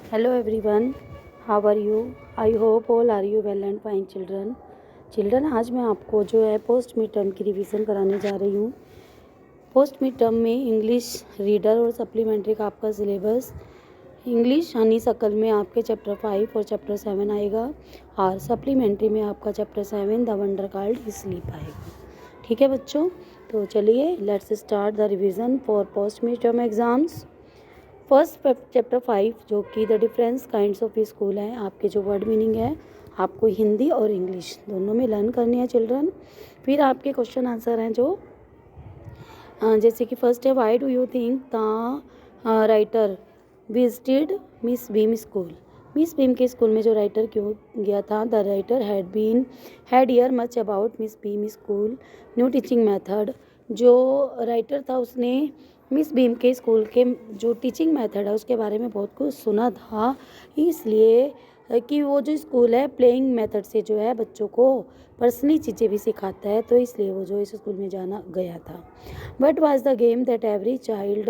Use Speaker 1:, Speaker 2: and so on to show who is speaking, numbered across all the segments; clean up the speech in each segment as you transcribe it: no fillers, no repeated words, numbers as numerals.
Speaker 1: Hello everyone, how are you? I hope all are you well and fine children. Children आज मैं आपको जो है पोस्ट मिड टर्म की रिवीजन कराने जा रही हूँ। पोस्ट मिड टर्म में इंग्लिश रीडर और सप्लीमेंट्री का आपका सिलेबस इंग्लिश हनी सकल में आपके चैप्टर 5 और चैप्टर 7 आएगा और सप्लीमेंट्री में आपका chapter 7 the wonder card sleep आएगा। ठीक है बच्चों, तो चलिए let's start the revision for post mid term exams. First chapter 5 जो कि the difference kinds of school है, आपके जो वर्ड मीनिंग है आपको हिंदी और इंग्लिश दोनों में लर्न करनी है चिल्ड्रन। फिर आपके क्वेश्चन आंसर हैं जो जैसे कि फर्स्ट है, why do you think the writer visited miss beam school. Miss beam के स्कूल में जो राइटर क्यों गया था? The writer had year much about miss beam school new teaching method. जो राइटर था उसने मिस बीम के स्कूल के जो टीचिंग मेथड है उसके बारे में बहुत कुछ सुना था, इसलिए कि वो जो स्कूल है प्लेइंग मेथड से जो है बच्चों को पर्सनली चीज़ें भी सिखाता है, तो इसलिए वो जो इस स्कूल में जाना गया था। But was the game that every child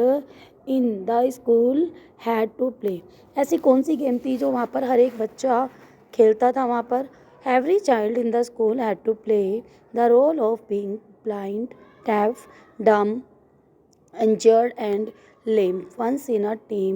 Speaker 1: in the school had to play. ऐसी कौन सी गेम थी जो वहाँ पर हर एक बच्चा खेलता था? वहाँ पर every child in the school had to play the role of being blind, deaf, dumb, injured and lame once in a team.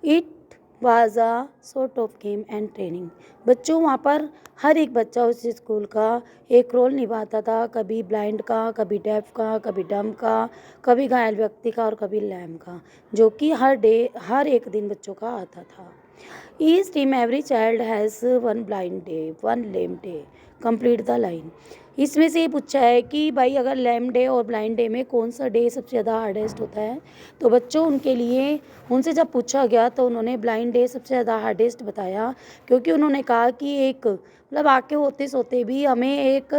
Speaker 1: It was a sort of game and training. बच्चों वहाँ पर हर एक बच्चा उस स्कूल का एक role निभाता था, कभी ब्लाइंड का, कभी डेफ का, कभी डम का, कभी घायल व्यक्ति का और कभी लैम का, जो कि हर एक दिन बच्चों का आता था। Each team every child has one blind day, one lame day, complete the line. इसमें से ये पूछा है कि भाई अगर लैम डे और ब्लाइंड डे में कौन सा डे सबसे ज़्यादा हार्डेस्ट होता है, तो बच्चों उनके लिए उनसे जब पूछा गया तो उन्होंने ब्लाइंड डे सबसे ज़्यादा हार्डेस्ट बताया, क्योंकि उन्होंने कहा कि एक मतलब आके होते सोते भी हमें एक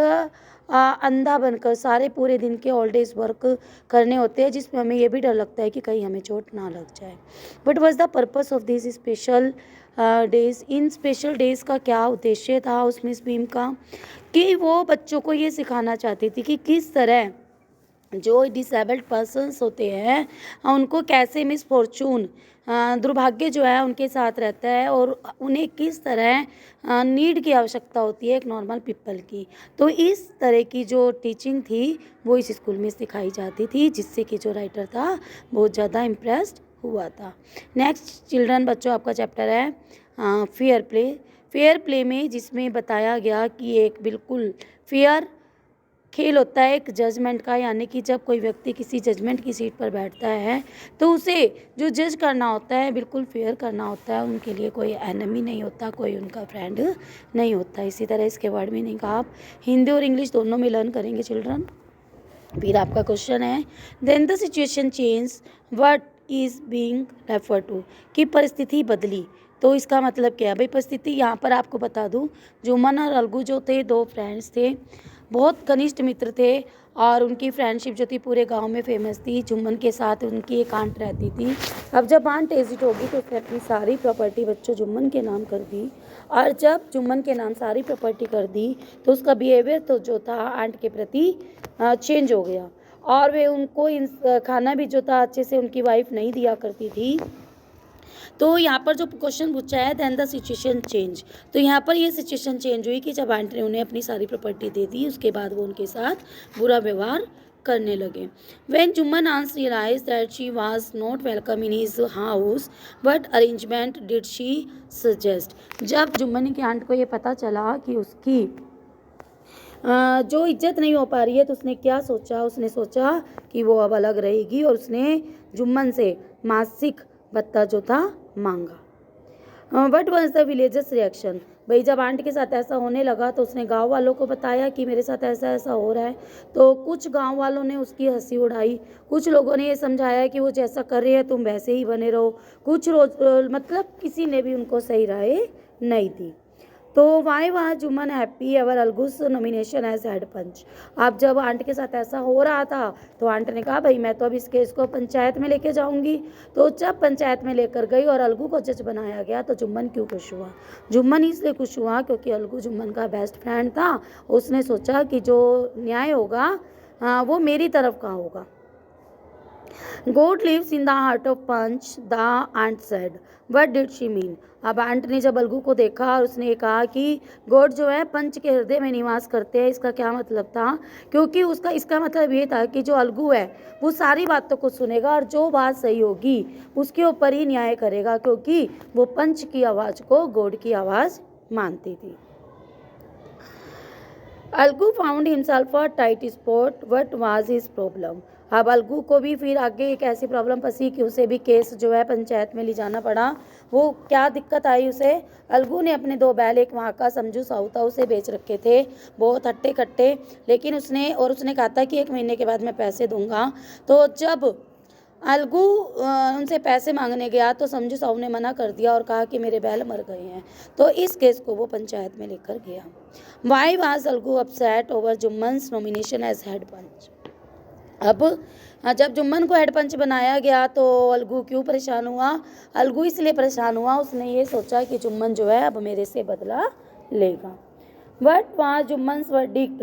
Speaker 1: अंधा बनकर सारे पूरे दिन के ऑल डेज वर्क करने होते हैं, जिसमें हमें ये भी डर लगता है कि कहीं हमें चोट ना लग जाए। But was the purpose of this special days. In special days का क्या उद्देश्य था उस मिस बीम का? कि वो बच्चों को ये सिखाना चाहती थी कि किस तरह जो डिसेबल्ड पर्सन्स होते हैं उनको कैसे मिस फॉर्चून दुर्भाग्य जो है उनके साथ रहता है और उन्हें किस तरह नीड की आवश्यकता होती है एक नॉर्मल पीपल की। तो इस तरह की जो टीचिंग थी वो इस स्कूल में सिखाई जाती थी, जिससे कि जो राइटर था बहुत ज़्यादा इम्प्रेस्ड हुआ था। नेक्स्ट चिल्ड्रन बच्चों आपका चैप्टर है फेयर प्ले। फेयर प्ले में जिसमें बताया गया कि एक बिल्कुल फेयर खेल होता है एक जजमेंट का, यानी कि जब कोई व्यक्ति किसी जजमेंट की सीट पर बैठता है तो उसे जो जज करना होता है बिल्कुल फेयर करना होता है, उनके लिए कोई एनिमी नहीं होता, कोई उनका फ्रेंड नहीं होता। इसी तरह इसके वर्ड मीनिंग का आप हिंदी और इंग्लिश दोनों में लर्न करेंगे चिल्ड्रन। फिर आपका क्वेश्चन है then the situation change what is being refer to, कि परिस्थिति बदली तो इसका मतलब क्या है? भाई परिस्थिति यहाँ पर आपको बता दूँ, जुम्मन और अलगू जो थे दो फ्रेंड्स थे, बहुत घनिष्ठ मित्र थे और उनकी फ्रेंडशिप जो थी पूरे गांव में फेमस थी। जुम्मन के साथ उनकी एक आंट रहती थी। अब जब आंट एजिड होगी तो उसने अपनी सारी प्रॉपर्टी बच्चों जुम्मन के नाम कर दी, और जब जुम्मन के नाम सारी प्रॉपर्टी कर दी तो उसका बिहेवियर तो जो था आंट के प्रति चेंज हो गया, और वे उनको खाना भी जो था अच्छे से उनकी वाइफ नहीं दिया करती थी। तो यहाँ पर जो क्वेश्चन पूछा है देन द सिचुएशन चेंज, तो यहाँ पर ये सिचुएशन चेंज हुई कि जब आंटी ने उन्हें अपनी सारी प्रॉपर्टी दे दी उसके बाद वो उनके साथ बुरा व्यवहार करने लगे। When Jumman aunt's realise that she was not welcome in his house but arrangement did she suggest. जब जुम्मन की आंट को ये पता चला कि उसकी जो इज्जत नहीं हो पा रही है तो उसने क्या सोचा? उसने सोचा कि वो अब अलग रहेगी और उसने जुम्मन से मासिक भत्ता जो था मांगा। What was the villagers reaction, भाई जब आंट के साथ ऐसा होने लगा तो उसने गांव वालों को बताया कि मेरे साथ ऐसा ऐसा हो रहा है। तो कुछ गांव वालों ने उसकी हंसी उड़ाई, कुछ लोगों ने ये समझाया कि वो जैसा कर रही है तुम वैसे ही बने रहो, कुछ रोज मतलब किसी ने भी उनको सही राय नहीं दी। तो why was Jumman happy ever Algu's nomination as head panch. अब जब आंट के साथ ऐसा हो रहा था तो आंट ने कहा भाई मैं तो अब इस केस को पंचायत में लेके जाऊंगी। तो जब पंचायत में लेकर गई और अलगू को जज बनाया गया तो जुम्मन क्यों खुश हुआ? जुम्मन इसलिए खुश हुआ क्योंकि अलगू जुम्मन का बेस्ट फ्रेंड था। उसने सोचा कि जो न्याय होगा वो मेरी तरफ का होगा। God lives in the heart of panch, the aunt said. What did she mean? अब आंट ने जब अलगू को देखा और उसने कहा कि गोट जो है पंच के हृदय में निवास करते हैं, इसका क्या मतलब था? क्योंकि इसका मतलब ये था कि जो अलगू है वो सारी बातों को सुनेगा और जो बात सही होगी उसके ऊपर ही न्याय करेगा, क्योंकि वो पंच की आवाज़ को गोट की आवाज़ मानती थी। Algu found himself a tight spot. What was his problem? अब अलगू को भी फिर आगे एक ऐसी प्रॉब्लम फंसी कि उसे भी केस जो है पंचायत में ले जाना पड़ा। वो क्या दिक्कत आई उसे? अलगू ने अपने 2 बैल, एक वहाँ का समझू साहू था, उसे बेच रखे थे, बहुत हट्टे कट्टे, लेकिन उसने कहा था कि 1 महीने के बाद मैं पैसे दूंगा। तो जब अलगू उनसे पैसे मांगने गया तो समझू साहू ने मना कर दिया और कहा कि मेरे बैल मर गए हैं। तो इस केस को वो पंचायत में लेकर गया। Why was Algu upset over Jumman's nomination as head panch? अब जब जुम्मन को हेड पंच बनाया गया तो अलगू क्यों परेशान हुआ? अलगू इसलिए परेशान हुआ, उसने ये सोचा कि जुम्मन जो है अब मेरे से बदला लेगा। What was Jumman's verdict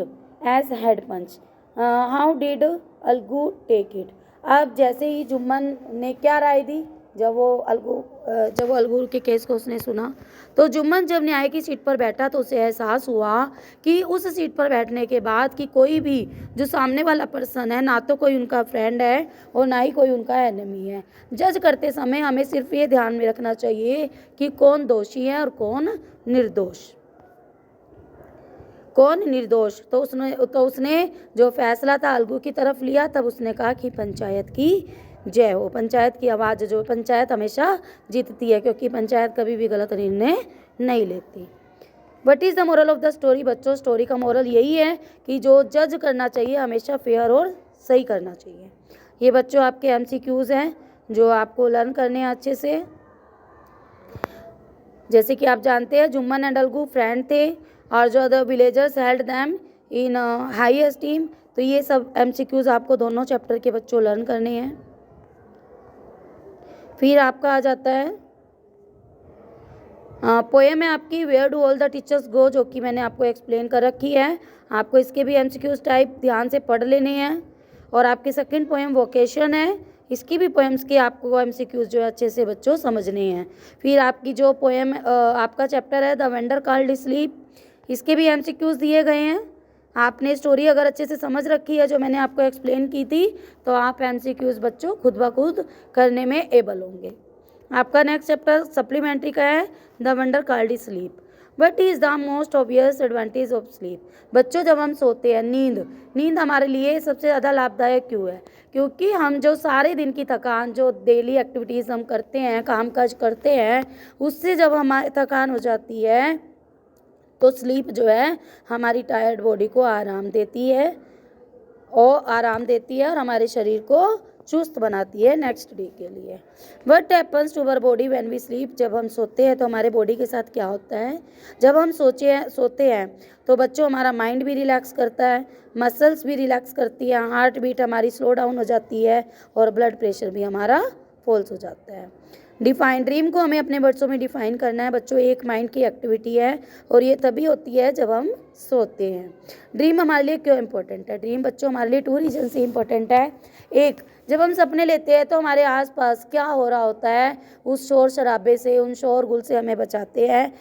Speaker 1: as head panch? How did Algu take it? अब जैसे ही जुम्मन ने क्या राय दी, जब वो अलगू के केस को उसने सुना, तो जुम्मन जब न्याय की सीट पर बैठा तो उसे एहसास हुआ कि उस सीट पर बैठने के बाद कि कोई भी जो सामने वाला पर्सन है, ना तो कोई उनका फ्रेंड है और ना ही कोई उनका एनिमी है। जज करते समय हमें सिर्फ ये ध्यान में रखना चाहिए कि कौन दोषी है और कौन निर्दोष। तो उसने जो फैसला था अलगू की तरफ लिया। तब उसने कहा कि पंचायत की जय हो। पंचायत की आवाज़ जो पंचायत हमेशा जीतती है, क्योंकि पंचायत कभी भी गलत निर्णय नहीं लेती। What is the moral of the story? बच्चों, स्टोरी का मोरल यही है कि जो जज करना चाहिए हमेशा फेयर और सही करना चाहिए। ये बच्चों आपके MCQs हैं जो आपको लर्न करने हैं अच्छे से। जैसे कि आप जानते हैं जुम्मन एंड अलगू फ्रेंड थे और जो the villagers held them in high esteem. तो ये सब MCQs आपको दोनों चैप्टर के बच्चों लर्न करने हैं। फिर आपका आ जाता है पोएम है आपकी where do all the teachers go, जो कि मैंने आपको एक्सप्लेन कर रखी है। आपको इसके भी MCQs टाइप ध्यान से पढ़ लेने हैं। और आपकी सेकंड पोएम वोकेशन है, इसकी भी पोएम्स के आपको MCQs जो है अच्छे से बच्चों समझने हैं। फिर आपकी जो पोएम आपका चैप्टर है द वेंडर कॉल्ड स्लीप, इसके भी MCQs दिए गए हैं। आपने स्टोरी अगर अच्छे से समझ रखी है जो मैंने आपको एक्सप्लेन की थी, तो आप MCQs बच्चों खुद ब खुद करने में एबल होंगे। आपका नेक्स्ट चैप्टर सप्लीमेंट्री का है the wonder called sleep. What is the most obvious advantage of sleep? बच्चों, जब हम सोते हैं, नींद हमारे लिए सबसे ज़्यादा लाभदायक क्यों है? क्योंकि हम जो सारे दिन की थकान, जो डेली एक्टिविटीज़ हम करते हैं, काम काज करते हैं, उससे जब हमारी थकान हो जाती है तो स्लीप जो है हमारी टायर्ड बॉडी को आराम देती है और हमारे शरीर को चुस्त बनाती है नेक्स्ट डे के लिए। What happens to our body when we sleep? जब हम सोते हैं तो हमारे बॉडी के साथ क्या होता है? जब हम सोते हैं तो बच्चों हमारा माइंड भी रिलैक्स करता है, मसल्स भी रिलैक्स करती है, हार्ट बीट हमारी स्लो डाउन हो जाती है और ब्लड प्रेशर भी हमारा फॉल्स हो जाता है। डिफाइन ड्रीम को हमें अपने वर्ड्सों में डिफाइन करना है बच्चों। एक माइंड की एक्टिविटी है और ये तभी होती है जब हम सोते हैं। ड्रीम हमारे लिए क्यों इम्पोर्टेंट है? ड्रीम बच्चों हमारे लिए 2 रीजन से इम्पोर्टेंट है। एक, जब हम सपने लेते हैं तो हमारे आसपास क्या हो रहा होता है उस शोर शराबे से, उन शोर गुल से हमें बचाते हैं।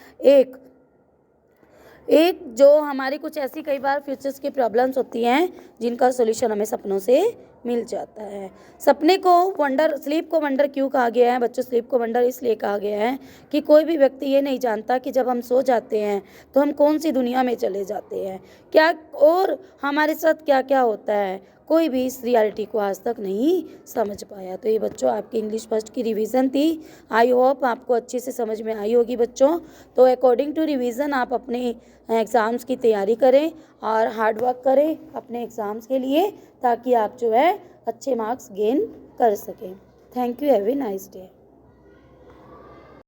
Speaker 1: एक जो हमारी कुछ ऐसी कई बार फ्यूचर्स की प्रॉब्लम्स होती हैं जिनका सोल्यूशन हमें सपनों से मिल जाता है। सपने को वंडर, स्लीप को वंडर क्यों कहा गया है बच्चों? स्लीप को वंडर इसलिए कहा गया है कि कोई भी व्यक्ति ये नहीं जानता कि जब हम सो जाते हैं तो हम कौन सी दुनिया में चले जाते हैं, क्या और हमारे साथ क्या क्या होता है। कोई भी इस रियलिटी को आज तक नहीं समझ पाया। तो ये बच्चों आपकी इंग्लिश फर्स्ट की रिवीजन थी। आई होप आपको अच्छे से समझ में आई होगी बच्चों। तो अकॉर्डिंग टू रिवीजन आप अपने एग्ज़ाम्स की तैयारी करें और हार्ड वर्क करें अपने एग्ज़ाम्स के लिए, ताकि आप जो है अच्छे मार्क्स गेन कर सकें। Thank you, have a nice day.